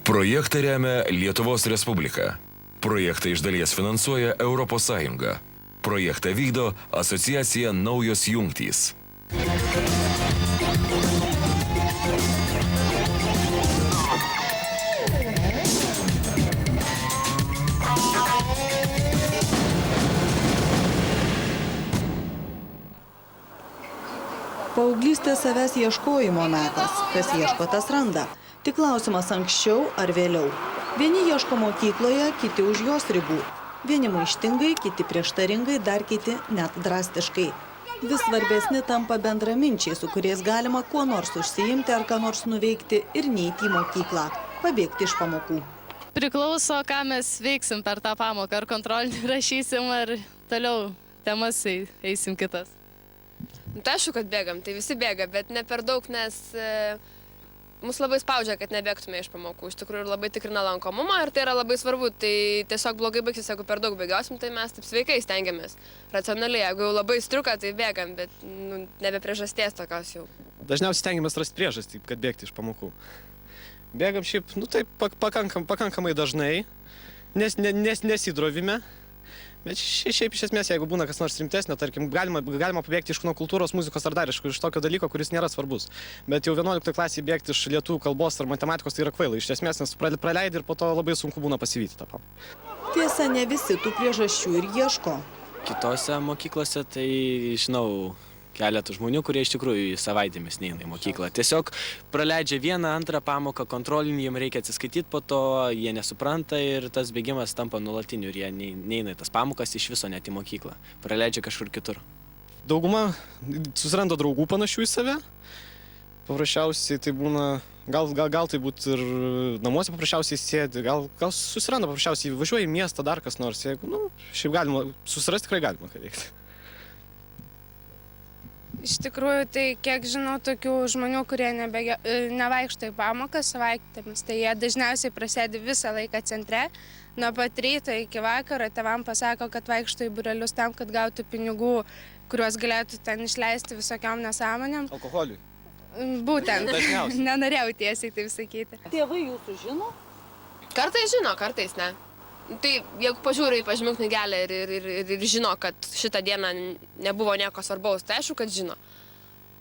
Projektą remia Lietuvos Respublika. Projektą iš dalies finansuoja Europos Sąjunga. Projektą vykdo asociacija Naujos jungtys. Paauglystės savęs ieškojimo metas. Kas ieško, tas randa. Tik klausimas anksčiau ar vėliau. Vieni ieško mokykloje, kiti už jos ribų. Vieni maištingai, kiti prieštaringai, dar kiti net drastiškai. Vis svarbesni tampa bendraminčiai, su kuriais galima kuo nors užsiimti ar ką nors nuveikti ir neiti į mokyklą, pabėgti iš pamokų. Priklauso, ką mes veiksim per tą pamoką, ar kontrolinį rašysim, ar toliau temas eisim kitas. Tai aišku, kad bėgam, tai visi bėga, bet ne per daug, nes mus labai spaudžia, kad nebėgtume iš pamokų. Iš tikrųjų, labai tikrina lankomumą ir tai yra labai svarbu. Tai tiesiog blogai baigsis, jeigu per daug bėgiosim, tai mes taip sveikai stengiamės. Racionaliai, jeigu jau labai striuka, tai bėgam, bet nebe priežasties tokios jau. Dažniausiai stengiamės rasti priežastį, kad bėgti iš pamokų. Bėgam šiaip, taip pakankamai dažnai, nesidrovime. Bet šiaip iš esmės, jeigu būna kas nors rimtesnio, tarkim, galima pabėgti iš kultūros, muzikos ar dar iš tokio dalyko, kuris nėra svarbus. Bet jau 11 klasėje bėgti iš lietuvių kalbos ar matematikos tai yra kvaila. Iš esmės, nes praleidi ir po to labai sunku būna pasivyti tą pamoką. Tiesa, ne visi tų priežasčių ir ieško. Kitose mokyklose tai, žinau, keletų žmonių, kurie iš tikrųjų savaitėmis neina į mokyklą. Tiesiog praleidžia vieną, antrą pamoką, kontrolinį, jiems reikia atsiskaityti, po to jie nesupranta ir tas bėgimas tampa nuolatiniu ir jie neina į tas pamokas iš viso net į mokyklą. Praleidžia kažkur kitur. Dauguma susiranda draugų panašių į save. Paprasčiausiai tai būna, gal tai būtų ir namuose paprasčiausiai sėdi, gal susiranda paprasčiausiai, važiuoja į miestą dar kas nors. Jeigu, šiaip galima, susirasti tikrai galima ką veikti. Iš tikrųjų, tai kiek žinau tokių žmonių, kurie nevaikšto į pamokas savaitėmis, tai jie dažniausiai prasėdi visą laiką centre, nuo pat ryto iki vakaro, tėvam pasako, kad vaikšto į būrelius tam, kad gautų pinigų, kuriuos galėtų ten išleisti visokiom nesąmonėm. Alkoholiui? Būtent, nenorėjau tiesiai taip sakyti. Tėvai jūsų žino? Kartais žino, kartais ne. Tai jeigu pažiūri į pažymių knygelę ir žino, kad šitą dieną nebuvo nieko svarbaus, tai aišku, kad žino.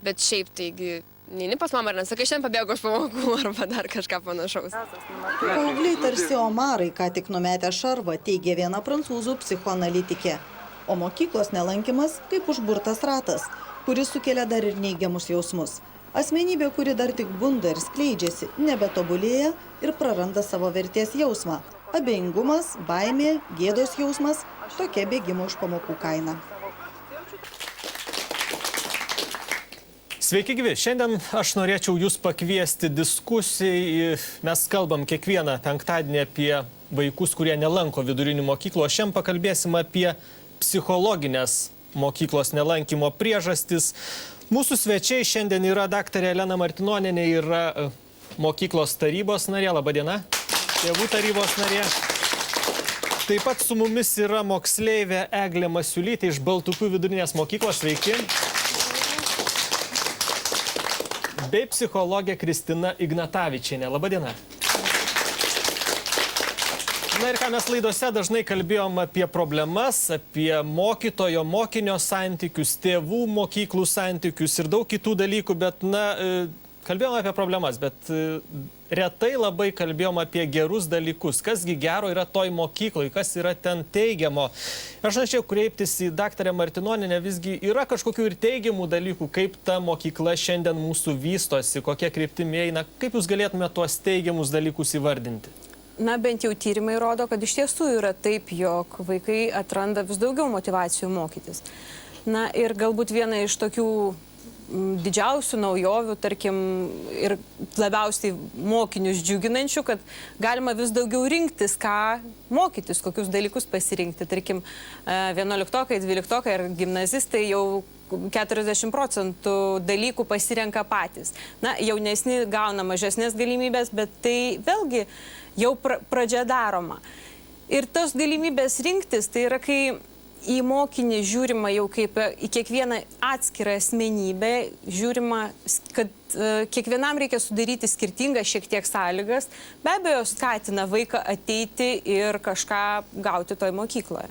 Bet šiaip taigi neini pas mamą ir nesakai, šiandien pabėgo iš pamokų arba dar kažką panašaus. Paaugliai tarsi omarai, ką tik numetę šarvą, teigia viena prancūzų psichoanalitikė. O mokyklos nelankymas kaip užburtas ratas, kuris sukelia dar ir neigiamus jausmus. Asmenybė, kuri dar tik bunda ir skleidžiasi, nebetobulėja ir praranda savo vertės jausmą. Abejingumas, baimė, gėdos jausmas – tokia bėgimo iš pamokų kaina. Sveiki gyvi. Šiandien aš norėčiau jūs pakviesti diskusijai. Mes kalbam kiekvieną penktadienį apie vaikus, kurie nelanko vidurinių mokyklų. O šiandien pakalbėsim apie psichologinės mokyklos nelankymo priežastis. Mūsų svečiai šiandien yra daktarė Elena Martinonienė, yra mokyklos tarybos narė. Labą dieną. Tėvų tarybos narė. Taip pat su mumis yra moksleivė Eglė Masiulytė iš Baltupių vidurinės mokyklos. Sveiki. Bei psichologė Kristina Ignatavičienė. Labą dieną. Na ir ką mes laidose dažnai kalbėjom apie problemas, apie mokytojo, mokinio santykius, tėvų mokyklų santykius ir daug kitų dalykų, bet, kalbėjom apie problemas, bet retai labai kalbėjom apie gerus dalykus. Kasgi gero yra toj mokykloj, kas yra ten teigiamo. Aš norėčiau kreiptis į daktarę Martinonienę, visgi yra kažkokių ir teigiamų dalykų, kaip ta mokykla šiandien mūsų vystosi, kokie kryptimi eina. Kaip jūs galėtume tuos teigiamus dalykus įvardinti? Na, bent jau tyrimai rodo, kad iš tiesų yra taip, jog vaikai atranda vis daugiau motyvacijų mokytis. Na, ir galbūt viena iš tokių didžiausių naujovių, tarkim, ir labiausiai mokinius džiuginančių, kad galima vis daugiau rinktis, ką mokytis, kokius dalykus pasirinkti. Tarkim, 11-okai, 12-okai ar gimnazistai jau 40% dalykų pasirenka patys. Na, jaunesni gauna mažesnės galimybės, bet tai vėlgi jau pradžia daroma. Ir tos galimybės rinktis, tai yra, kai į mokinį žiūrima jau kaip į kiekvieną atskirą asmenybę, žiūrima, kad kiekvienam reikia sudaryti skirtingas šiek tiek sąlygas, be abejo skatina vaiką ateiti ir kažką gauti toj mokykloje.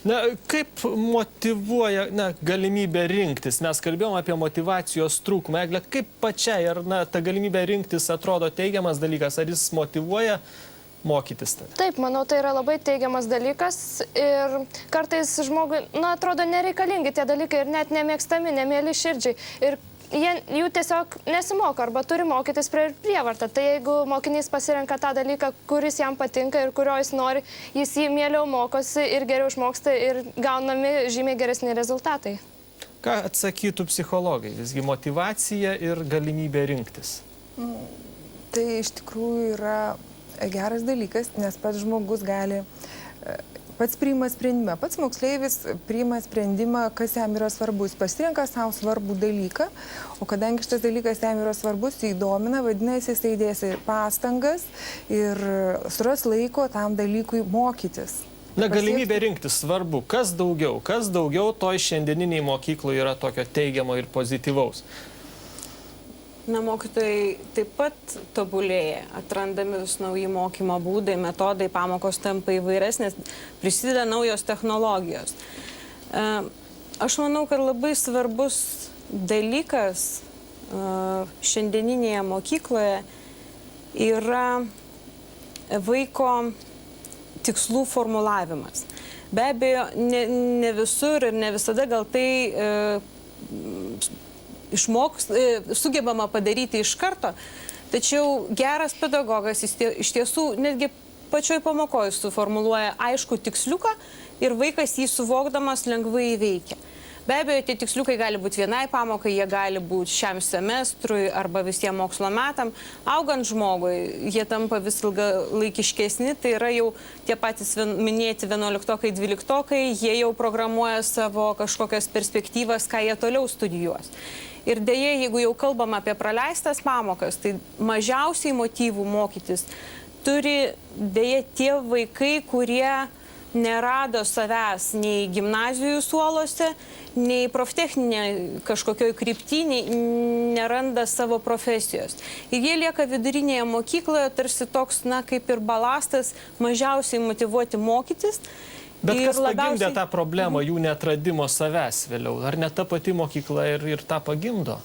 Na, kaip motyvuoja galimybė rinktis? Mes kalbėjom apie motyvacijos trūkumą. Egle, kaip pačiai, ar ta galimybė rinktis atrodo teigiamas dalykas, ar jis motyvuoja mokytis tave? Taip, manau, tai yra labai teigiamas dalykas ir kartais žmogui, atrodo nereikalingi tie dalykai ir net nemėgstami, nemėly širdžiai. Ir jų tiesiog nesimoko arba turi mokytis prievartą. Tai jeigu mokinys pasirenka tą dalyką, kuris jam patinka ir kurio jis nori, jis jį mieliau mokosi ir geriau išmoksta ir gaunami žymiai geresni rezultatai. Ką atsakytų psichologai? Visgi motyvacija ir galimybė rinktis. Tai iš tikrųjų yra geras dalykas, nes pats žmogus gali, pats priima sprendimą, pats moksleivis priima sprendimą, kas jam yra svarbus, pasirenka savo svarbų dalyką, o kadangi šitas dalykas jam yra svarbus, jį domina, vadinasi, jis įdės ir pastangas ir suras laiko tam dalykui mokytis. Galimybė rinktis svarbu. Kas daugiau toj šiandieniniai mokykloje yra tokio teigiamo ir pozityvaus? Mokytojai taip pat tobulėja, atrandami vis nauji mokymo būdai, metodai, pamokos tampa įvairesnės, prisideda naujos technologijos. Aš manau, kad labai svarbus dalykas šiandieninėje mokykloje yra vaiko tikslų formulavimas. Be abejo, ne visur ir ne visada gal tai sugebama padaryti iš karto, tačiau geras pedagogas iš tiesų netgi pačioj pamokoje suformuluoja aišku tiksliuką ir vaikas jį suvokdamas lengvai įveikia. Be abejo, tie tiksliukai gali būti vienai pamokai, jie gali būti šiam semestrui arba visiems mokslo metam. Augant žmogui, jie tampa vis ilgalaikiškesni, tai yra jau tie patys minėti 11-okai, 12-okai, jie jau programuoja savo kažkokias perspektyvas, ką jie toliau studijuos. Ir dėja, jeigu jau kalbam apie praleistas pamokas, tai mažiausiai motyvų mokytis turi dėja tie vaikai, kurie nerado savęs nei gimnazijų suolose, nei proftechninė kažkokioj kryptiniai neranda savo profesijos. Ir jie lieka vidurinėje mokykloje, tarsi toks, kaip ir balastas, mažiausiai motyvuoti mokytis. Bet kas pagimdė tą problemą, jų netradimo savęs vėliau? Ar ne ta pati mokykla ir tą pagimdo?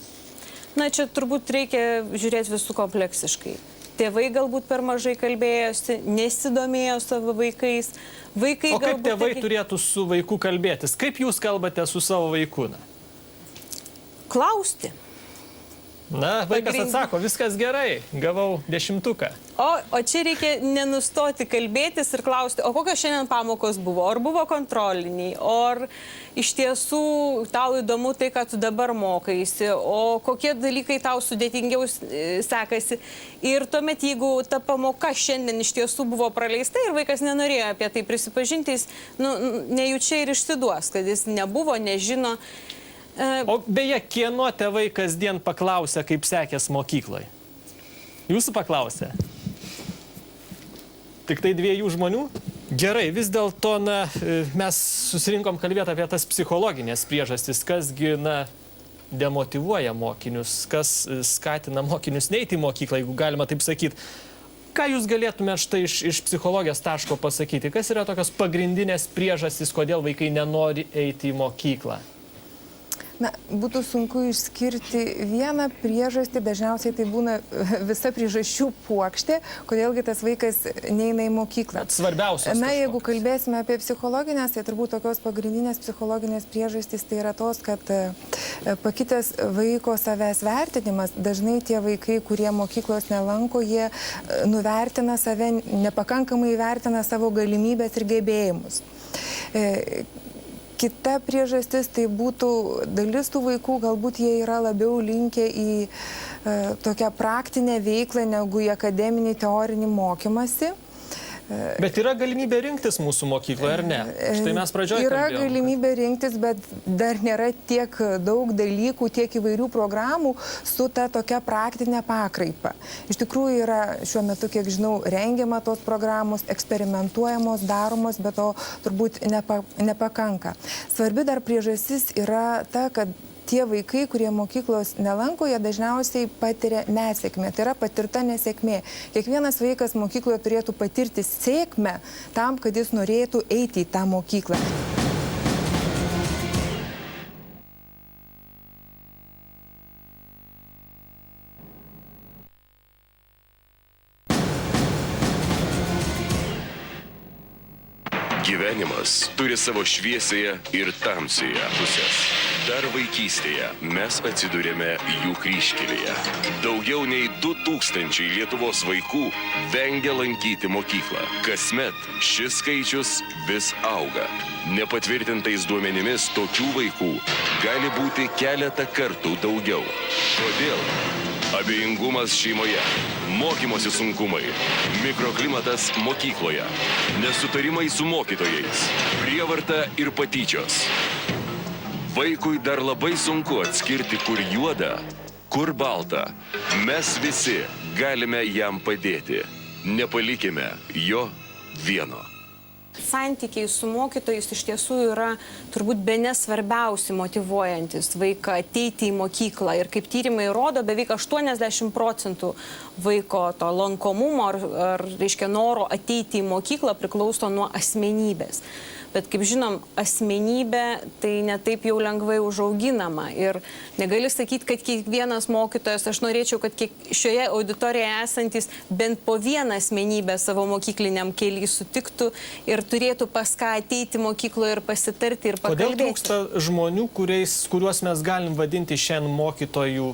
Čia turbūt reikia žiūrėti visų kompleksiškai. Tėvai galbūt per mažai kalbėjosi, nesidomėjo savo vaikais. O kaip tėvai turėtų su vaiku kalbėtis? Kaip jūs kalbate su savo vaiku? Klausti. Vaikas atsako, viskas gerai, gavau 10-uką. O čia reikia nenustoti kalbėtis ir klausti, o kokios šiandien pamokos buvo? Ar buvo kontroliniai? Ar iš tiesų tau įdomu tai, ką tu dabar mokaisi? O kokie dalykai tau sudėtingiau sekasi? Ir tuomet, jeigu ta pamoka šiandien iš tiesų buvo praleista ir vaikas nenorėjo apie tai prisipažinti, jis nejučia ir išsiduos, kad jis nebuvo, nežino. O beje, kieno tėvai kasdien paklausia, kaip sekės mokykloje? Jūsų paklausė? Tik tai 2 žmonių? Gerai, vis dėlto mes susirinkom kalbėti apie tas psichologinės priežastis, kasgi demotyvuoja mokinius, kas skatina mokinius neiti į mokyklą, jeigu galima taip sakyti. Ką jūs galėtumėte štai iš psichologijos taško pasakyti? Kas yra tokios pagrindinės priežastys, kodėl vaikai nenori eiti į mokyklą? Būtų sunku išskirti vieną priežastį, dažniausiai tai būna visa priežasčių puokštė, kodėlgi tas vaikas neina į mokyklą. Svarbiausios. Jeigu kalbėsime apie psichologinės, tai turbūt tokios pagrindinės psichologinės priežastys tai yra tos, kad pakitęs vaiko savęs vertinimas, dažnai tie vaikai, kurie mokyklos nelanko, jie nuvertina save, nepakankamai vertina savo galimybės ir gebėjimus. Kita priežastis tai būtų dalis tų vaikų, galbūt jie yra labiau linkę į tokią praktinę veiklą negu į akademinį teorinį mokymasi. Bet yra galimybė rinktis mūsų mokykloje, ar ne? Štai mes pradžioje Yra kalbėjom. galimybė rinktis, bet dar nėra tiek daug dalykų, tiek įvairių programų su ta tokia praktinė pakraipa. Iš tikrųjų yra šiuo metu, kiek žinau, rengiama tos programos, eksperimentuojamos, daromos, bet to turbūt nepakanka. Svarbi dar priežastis yra ta, kad tie vaikai, kurie mokyklos nelanko, jie dažniausiai patiria nesėkmę. Tai yra patirta nesėkmė. Kiekvienas vaikas mokykloje turėtų patirti sėkmę tam, kad jis norėtų eiti į tą mokyklą. Gyvenimas turi savo šviesėje ir tamsėje pusės. Dar vaikystėje mes atsidūrėme jų kryžkelėje. Daugiau nei 2000 Lietuvos vaikų vengia lankyti mokyklą. Kasmet šis skaičius vis auga. Nepatvirtintais duomenimis tokių vaikų gali būti keletą kartų daugiau. Kodėl? Abejingumas šeimoje, mokymosi sunkumai, mikroklimatas mokykloje, nesutarimai su mokytojais, prievarta ir patyčios. Vaikui dar labai sunku atskirti, kur juoda, kur balta. Mes visi galime jam padėti. Nepalikime jo vieno. Santykiai su mokytojais iš tiesų yra turbūt bene svarbiausi motyvuojantis vaiką ateiti į mokyklą. Ir kaip tyrimai rodo, beveik 80% vaiko to lankomumo ar reiškia, noro ateiti į mokyklą priklauso nuo asmenybės. Bet kaip žinom, asmenybė tai netaip jau lengvai užauginama. Ir negali sakyti, kad kiekvienas mokytojas, aš norėčiau, kad šioje auditorijoje esantis bent po vieną asmenybę savo mokykliniam kely sutiktų ir turėtų pas ką ateiti mokykloje ir pasitarti ir pakalbėti. Kodėl trūksta žmonių, kuriuos mes galim vadinti šiandien mokytojų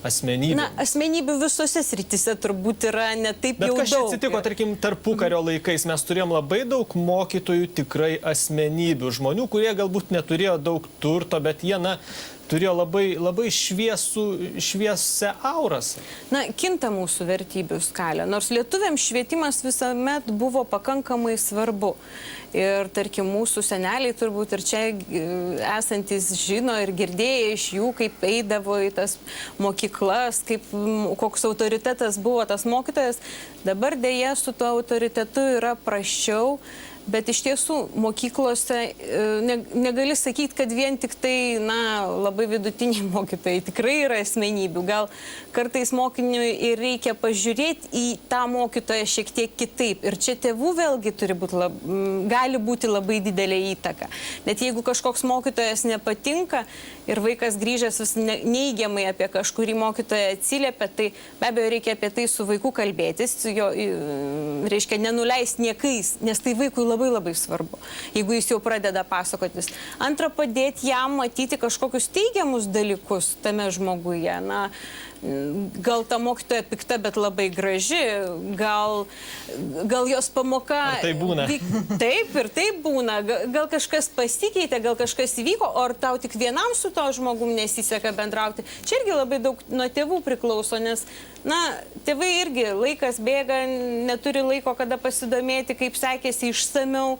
asmenybė? Na, asmenybių visose srityse turbūt yra ne taip jau daug. Bet kas čia atsitiko, tarkim, tarpukario laikais? Mes turėjom labai daug mokytojų tikrai asmenybių. Žmonių, kurie galbūt neturėjo daug turto, bet jie, turėjo labai šviesią aurasą. Na, kinta mūsų vertybių skalė. Nors lietuviams švietimas visuomet buvo pakankamai svarbu. Ir, tarkim, mūsų seneliai turbūt ir čia esantis žino ir girdėję iš jų, kaip eidavo į tas mokyklas, koks autoritetas buvo tas mokytojas. Dabar dėja su tuo autoritetu yra prasčiau. Bet iš tiesų mokyklose negali sakyti, kad vien tik tai, labai vidutiniai mokytojai tikrai yra asmenybių. Gal kartais mokiniui ir reikia pažiūrėti į tą mokytoją šiek tiek kitaip. Ir čia tėvų vėlgi gali būti labai didelė įtaka. Net jeigu kažkoks mokytojas nepatinka ir vaikas grįžęs vis neigiamai apie kažkurį mokytoją atsiliepia, tai be abejo reikia apie tai su vaiku kalbėtis, jo, reiškia, nenuleisti niekais, nes tai vaikui labai svarbu, jeigu jis jau pradeda pasakotis. Antra, padėti jam matyti kažkokius teigiamus dalykus tame žmoguje. Gal ta mokytoja pikta, bet labai graži, gal jos pamoka... Ar tai būna? Taip ir taip būna. Gal kažkas pasikeitė, gal kažkas įvyko, o ar tau tik vienam su to žmogum nesiseka bendrauti. Čia irgi labai daug nuo tėvų priklauso, nes, tėvai irgi laikas bėga, neturi laiko, kada pasidomėti, kaip sekėsi išsamiau.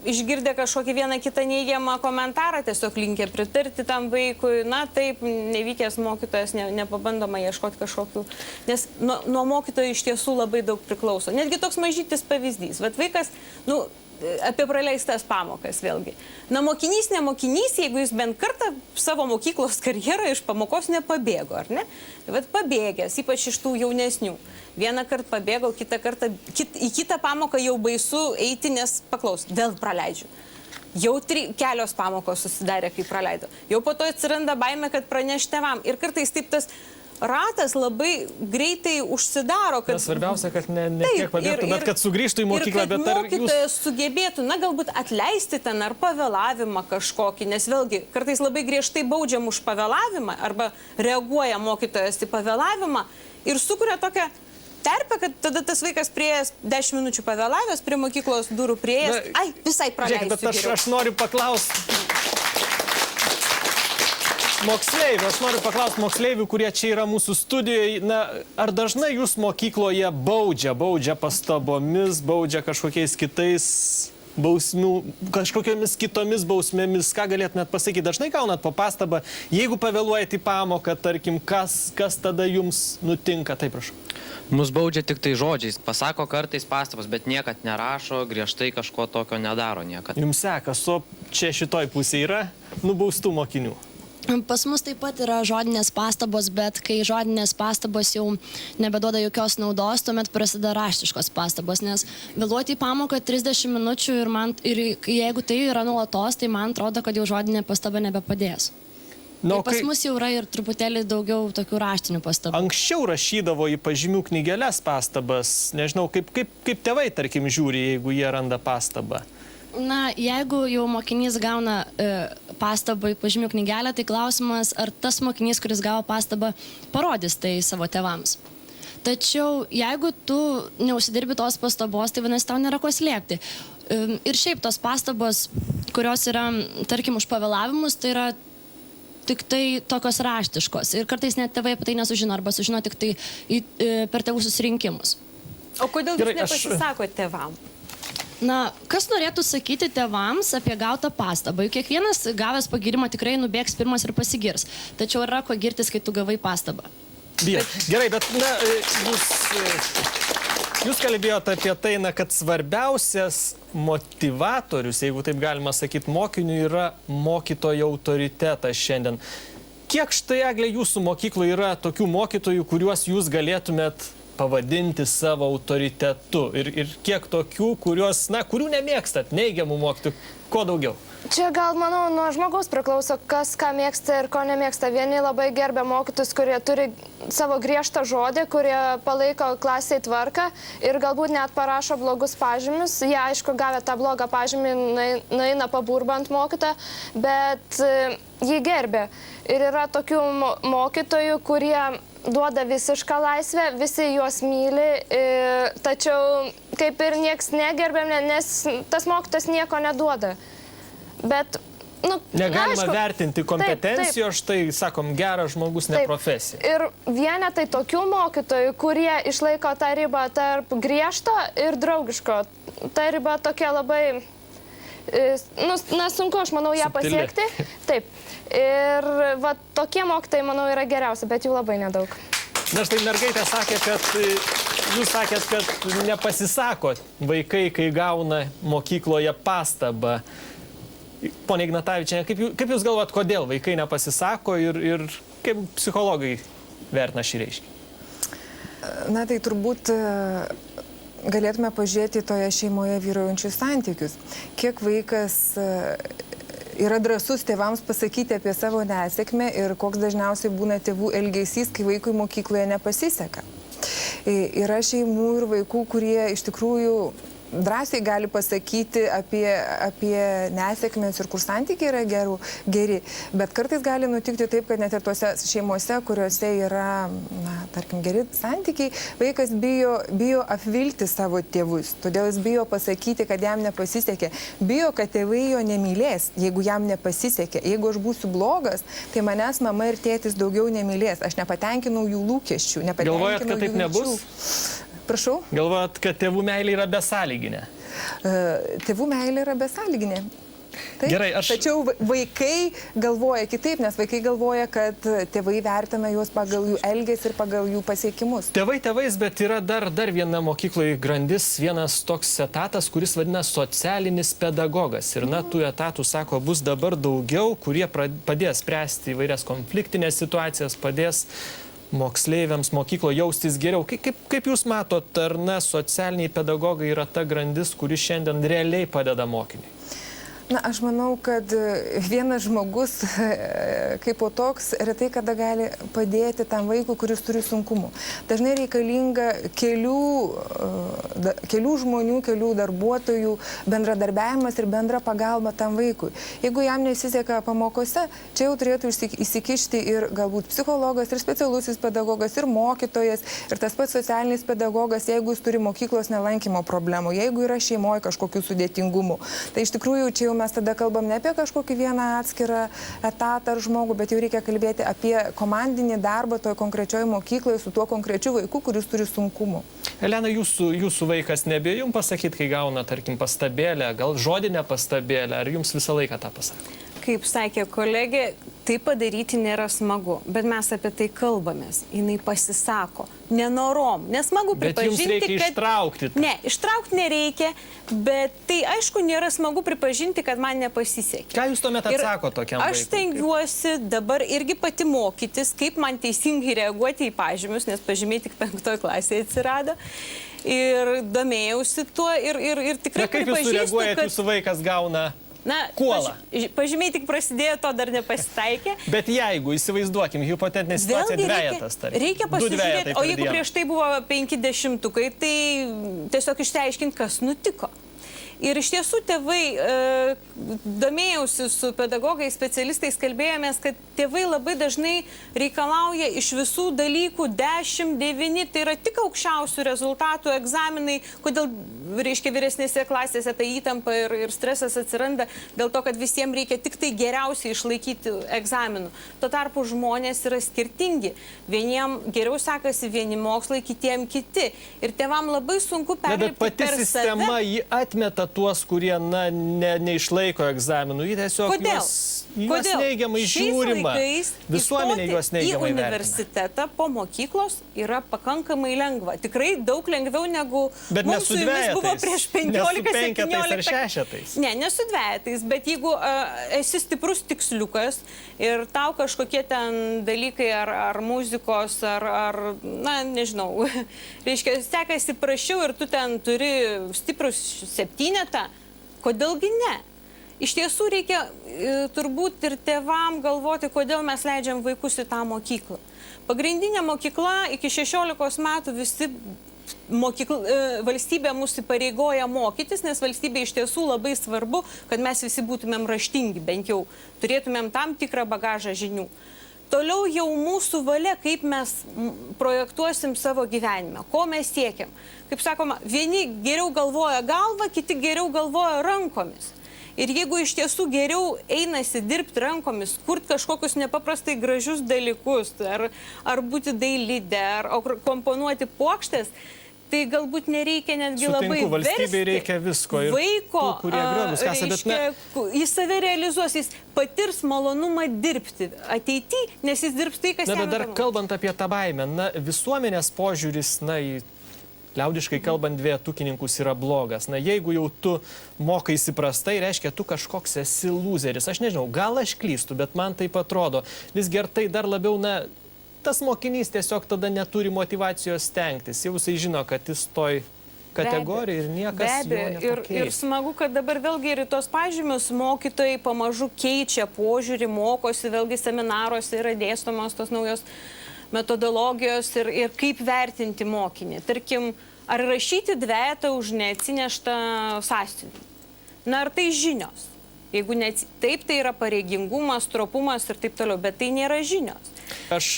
Išgirdę kažkokį vieną kitą neigiamą komentarą, tiesiog linkę pritarti tam vaikui. Taip, nevykęs mokytojas, nepabandoma ieškoti kažkokių. Nes nuo mokytojo iš tiesų labai daug priklauso. Netgi toks mažytis pavyzdys. Vat vaikas, apie praleistas pamokas vėlgi. Mokinys, ne mokinys, jeigu jis bent kartą savo mokyklos karjerą iš pamokos nepabėgo, ar ne? Vat pabėgęs, ypač iš tų jaunesnių. Vieną kartą pabėgau, kitą kartą, į kitą pamoką jau baisu eiti, nes paklaus, vėl praleidžiu. Jau kelios pamokos susidarė, kai praleido. Jau po to atsiranda baimė, kad praneš tėvam. Ir kartais taip tas ratas labai greitai užsidaro. Svarbiausia, kad ne tiek pabėgtų, bet kad sugrįžtų į mokyklą. Ir kad mokytojas sugebėtų, galbūt atleisti ten ar pavėlavimą kažkokį, nes vėlgi kartais labai griežtai baudžiam už pavėlavimą arba reaguoja mokytojas į pavėlavimą ir sukuria tokią terpę, kad tada tas vaikas prieėjęs 10 minučių pavėlavęs, prie mokyklos durų prieėjęs, visai praleisiu. Bet aš noriu paklausti. moksleivių, aš noriu paklausti moksleivių, kurie čia yra mūsų studijoje, na, ar dažnai jūs mokykloje baudžia pastabomis, baudžia kažkokiais kitais kažkokiamis kitomis bausmėmis, ką galėtumėt pasakyti? Dažnai gaunat po pastabą, jeigu pavėluojate į pamoką, tarkim, kas tada jums nutinka? Taip, prašau. Mus baudžia tik tai žodžiais, pasako kartais pastabas, bet niekad nerašo, griežtai kažko tokio nedaro niekad. Jums sekas, o čia šitoj pusėje yra nubaustų mokinių? Pas mus taip pat yra žodinės pastabos, bet kai žodinės pastabos jau nebeduoda jokios naudos, tuomet prasideda raštiškos pastabos, nes vėluoti į pamoką 30 minučių ir jeigu tai yra nuolatos, tai man atrodo, kad jau žodinė pastaba nebepadės. Pas mus jau yra ir truputėlį daugiau tokių raštinių pastabų. Anksčiau rašydavo į pažymių knygeles pastabas, nežinau, kaip tėvai, tarkim, žiūri, jeigu jie randa pastabą. Na, jeigu jau mokinys gauna pastabą į pažymių knygelę, tai klausimas, ar tas mokinys, kuris gavo pastabą, parodys tai savo tėvams. Tačiau, jeigu tu neužsidirbi tos pastabos, tai vadinasi, tau nėra ko slėpti. Ir šiaip tos pastabos, kurios yra, tarkim, už pavėlavimus, tai yra tik tai tokios raštiškos. Ir kartais net tėvai apie tai nesužino, arba sužino tik tai per tėvų susirinkimus. O kodėl jūs nepasisakote tėvam? Na, kas norėtų sakyti tėvams apie gautą pastabą? Juk kiekvienas gavęs pagyrimą tikrai nubėgs pirmas ir pasigirs. Tačiau yra ko girtis, kai tu gavai pastabą. Gerai, bet na, jūs kalbėjote apie tai, kad svarbiausias motivatorius, jeigu taip galima sakyti, mokiniui yra mokytojo autoritetas šiandien. Kiek štai, Eglė, jūsų mokykloje yra tokių mokytojų, kuriuos jūs galėtumėt pavadinti savo autoritetu? Ir kiek tokių, kurių nemėgstat, neigiamų mokytojų, ko daugiau? Čia gal, manau, nuo žmogaus priklauso, kas ką mėgsta ir ko nemėgsta. Vieni labai gerbia mokytus, kurie turi savo griežtą žodį, kurie palaiko klasiai tvarką ir galbūt net parašo blogus pažymius. Jie, aišku, gavę tą blogą pažymį, nueina paburbant mokytą, bet jį gerbė. Ir yra tokių mokytojų, kurie duoda visišką laisvę, visi juos myli, tačiau kaip ir nieks negerbėm, nes tas mokytojas nieko neduoda. Bet, negalima vertinti kompetencijos, štai, sakom, geras žmogus, ne profesija. Ir vienetai tokių mokytojų, kurie išlaiko tą ribą tarp griežto ir draugiško. Ta riba tokia labai, sunku, aš manau, ją pasiekti. Taip. Ir va, tokie mokytojai, manau, yra geriausi, bet jų labai nedaug. Na štai mergaitė sakė, jūs sakėt, kad nepasisako vaikai, kai gauna mokykloje pastabą. Pone Ignatavičiene, kaip jūs galvojat, kodėl vaikai nepasisako ir kaip psichologai vertina šį reiškinį? Na tai turbūt galėtume pažiūrėti toje šeimoje vyraujančius santykius. Kiek vaikas yra drąsus tėvams pasakyti apie savo nesėkmę ir koks dažniausiai būna tėvų elgesys, kai vaikui mokykloje nepasiseka. Yra šeimų ir vaikų, kurie iš tikrųjų drąsiai gali pasakyti apie nesėkmės ir kur santykiai yra geri, bet kartais gali nutikti taip, kad net ir tose šeimose, kuriuose yra, tarkim, geri santykiai, vaikas bijo apvilti savo tėvus, todėl jis bijo pasakyti, kad jam nepasisekė, bijo, kad tėvai jo nemylės, jeigu jam nepasisekė. Jeigu aš būsiu blogas, tai manęs mama ir tėtis daugiau nemylės, aš nepatenkinau jų lūkesčių, Galvojat, kad taip nebus? Prašau? Galvojat, kad tėvų meilė yra besąlyginė? Tėvų meilė yra besąlyginė. Taip, gerai, tačiau vaikai galvoja kitaip, nes vaikai galvoja, kad tėvai vertina juos pagal jų elgesį ir pagal jų pasiekimus. Tėvai tėvais, bet yra dar viena mokykloje grandis, vienas toks etatas, kuris vadina socialinis pedagogas. Ir tų etatų, sako, bus dabar daugiau, kurie padės spręsti įvairias konfliktinės situacijas, padės moksleiviams mokykloje jaustis geriau. Kaip jūs matot, ar socialiniai pedagogai yra ta grandis, kuri šiandien realiai padeda mokiniui? Na, aš manau, kad vienas žmogus kaip po toks retai kada gali padėti tam vaikui, kuris turi sunkumų. Dažnai reikalinga kelių žmonių, kelių darbuotojų bendradarbiavimas ir bendra pagalba tam vaikui. Jeigu jam nesiseka pamokose, čia jau turėtų įsikišti ir galbūt psichologas, ir specialusis pedagogas, ir mokytojas, ir tas pats socialinis pedagogas, jeigu jis turi mokyklos nelankymo problemų, jeigu yra šeimoje kažkokių sudėtingumų. Tai iš tikrųjų čia jau mes tada kalbam ne apie kažkokį vieną atskirą etatą ar žmogų, bet jau reikia kalbėti apie komandinį darbą toje konkrečioje mokykloje su tuo konkrečiu vaiku, kuris turi sunkumų. Elena, jūsų vaikas nebijo jums pasakyti, kai gauna, tarkim, pastabėlę, gal žodinę pastabėlę, ar jums visą laiką tą pasako? Kaip sakė kolegė, tai padaryti nėra smagu, bet mes apie tai kalbamės. Jinai pasisako, nenorom, nesmagu pripažinti, bet jums reikia ištraukti. Ne, ištraukti nereikia, bet tai aišku nėra smagu pripažinti, kad man nepasisekė. Ką jūs tuomet atsako tokiam vaikui? Aš stengiuosi dabar irgi pati mokytis, kaip man teisingai reaguoti į pažymius, nes pažymiai tik 5 klasėje atsirado. Ir domėjausi tuo ir tikrai kaip jūs sureaguojate, jūsų vaikas gauna... Kuola. Pažymiai tik prasidėjo, to dar nepasitaikė. Bet jeigu, įsivaizduokim, hipotetinė situacija dvejetas, tarkim. Reikia pasižiūrėti, o jeigu prieš tai buvo 50, tai tiesiog išsiaiškinti, kas nutiko. Ir iš tiesų tėvai, domėjausi su pedagogais, specialistais, kalbėjomės, kad tėvai labai dažnai reikalauja iš visų dalykų 10, 9, tai yra tik aukščiausių rezultatų egzaminai, kodėl, reiškia, vyresnėse klasėse ta įtampa ir stresas atsiranda, dėl to, kad visiems reikia tik tai geriausiai išlaikyti egzaminų. Tuo tarpu žmonės yra skirtingi. Vieniem geriau sekasi vieni mokslai, kitiem kiti. Ir tėvam labai sunku perlipti per save. Bet pati sistema jį atmeta tuos, kurie neišlaiko egzaminų. Jį tiesiog juos neigiamai žiūrima. Visuomenė juos neigiamai vertina. Į universitetą po mokyklos yra pakankamai lengva. Tikrai daug lengviau negu mums su jumis buvo prieš 15-17. Ne, nesu dvejetais, bet jeigu esi stiprus tiksliukas ir tau kažkokie ten dalykai ar muzikos, ar na, nežinau, reiškia, sekasi prašiau ir tu ten turi stiprus 7, kodėlgi ne? Iš tiesų reikia turbūt ir tėvam galvoti, kodėl mes leidžiam vaikus į tą mokyklą. Pagrindinė mokykla iki 16 metų visi valstybė mūsų įpareigoja mokytis, nes valstybė iš tiesų labai svarbu, kad mes visi būtumėm raštingi, bent jau turėtumėm tam tikrą bagažą žinių. Toliau jau mūsų valia, kaip mes projektuosim savo gyvenimą, ko mes siekiam. Kaip sakoma, vieni geriau galvoja galvą, kiti geriau galvoja rankomis. Ir jeigu iš tiesų geriau einasi dirbti rankomis, kurti kažkokius nepaprastai gražius dalykus, ar būti dailidė, ar komponuoti puokštės, tai galbūt nereikia netgi labai valstybei reikia visko. Vaiko, jis save realizuos, jis patirs malonumą dirbti ateityje, nes jis dirbs tai, kas jam įdomu. Bet dar kalbant apie tą baimę, visuomenės požiūris, į liaudiškai kalbant, dvejetukininkus yra blogas. Jeigu jau tu mokaisi prastai, reiškia, tu kažkoks esi lūzeris. Aš nežinau, gal aš klystu, bet man taip atrodo. Visgi ar tai dar labiau, tas mokinys tiesiog tada neturi motyvacijos stengtis. Jau jisai žino, kad jis toj kategorijai ir niekas jo nepakeis. Ir smagu, kad dabar vėlgi ir tos pažymius mokytojai pamažu keičia požiūrį, mokosi, vėlgi seminaruose yra dėstomos tos naujos metodologijos ir kaip vertinti mokinį. Tarkim, ar rašyti dvejetą už neatsineštą sąsiuvinį? Ar tai žinios? Jeigu taip, tai yra pareigingumas, stropumas ir taip toliau, bet tai nėra žinios. Aš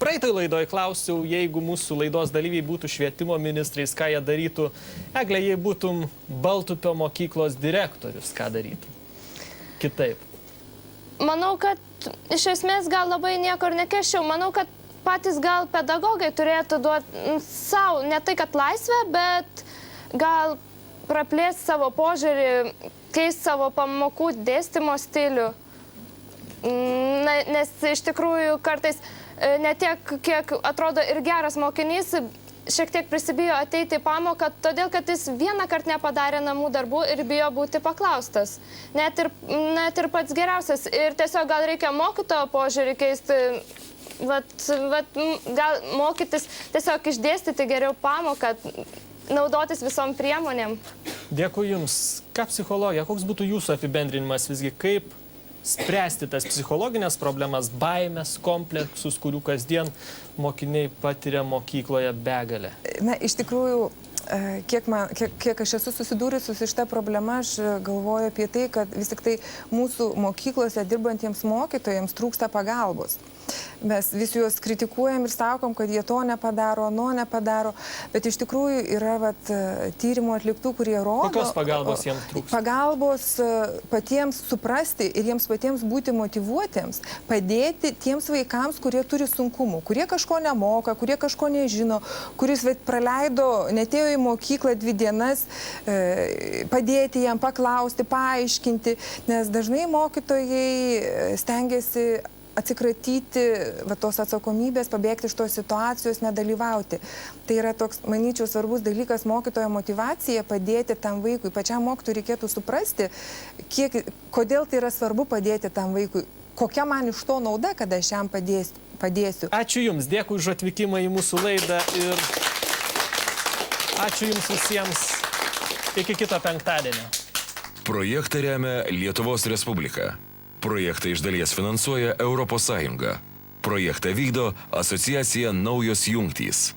praeitoj laidoj klausiau, jeigu mūsų laidos dalyviai būtų švietimo ministrais, ką jie darytų. Egle, jei būtum Baltupio mokyklos direktorius, ką darytum? Kitaip. Manau, kad iš esmės gal labai nieko ir nekeščiau. Manau, kad patys gal pedagogai turėtų duoti savo, ne tai kad laisvę, bet gal praplėsti savo požiūrį, keisti savo pamokų dėstymo stilių. Nes iš tikrųjų kartais ne tiek, kiek atrodo ir geras mokinys, šiek tiek prisibijo ateiti į pamoką, todėl kad jis vieną kartą nepadarė namų darbų ir bijo būti paklaustas. Net ir pats geriausias. Ir tiesiog gal reikia mokytojo požiūrį keisti. Gal mokytis tiesiog išdėstyti geriau pamoką, naudotis visom priemonėm. Dėkui Jums. Ką psichologija, koks būtų Jūsų apibendrinimas visgi, kaip spręsti tas psichologinės problemas, baimės, kompleksus, kurių kasdien mokiniai patiria mokykloje begalę? Iš tikrųjų, kiek aš esu susidūrusi su šitą problemą, aš galvoju apie tai, kad vis tik tai mūsų mokyklose dirbantiems mokytojams trūksta pagalbos. Mes vis juos kritikuojam ir sakom, kad jie to nepadaro, ano nepadaro, bet iš tikrųjų yra tyrimų atliktų, kurie rodo... Kokios pagalbos jiems trūksta? Pagalbos patiems suprasti ir jiems patiems būti motyvuotiems, padėti tiems vaikams, kurie turi sunkumų, kurie kažko nemoka, kurie kažko nežino, kuris praleido, netėjo į mokyklą 2 dienas, padėti jam, paklausti, paaiškinti, nes dažnai mokytojai stengiasi atsikratyti tos atsakomybės, pabėgti iš tos situacijos, nedalyvauti. Tai yra toks, manyčiau, svarbus dalykas mokytojo motyvacija padėti tam vaikui. Pačiam mokytojui reikėtų suprasti, kodėl tai yra svarbu padėti tam vaikui. Kokia man iš to nauda, kad aš jam padėsiu. Ačiū Jums, dėkui už atvykimą į mūsų laidą ir ačiū Jums visiems. Iki kito penktadienio. Projektą remia Lietuvos Respublika. Projektą iš dalies finansuoja Europos Sąjunga. Projektą vykdo asociacija Naujos jungtys.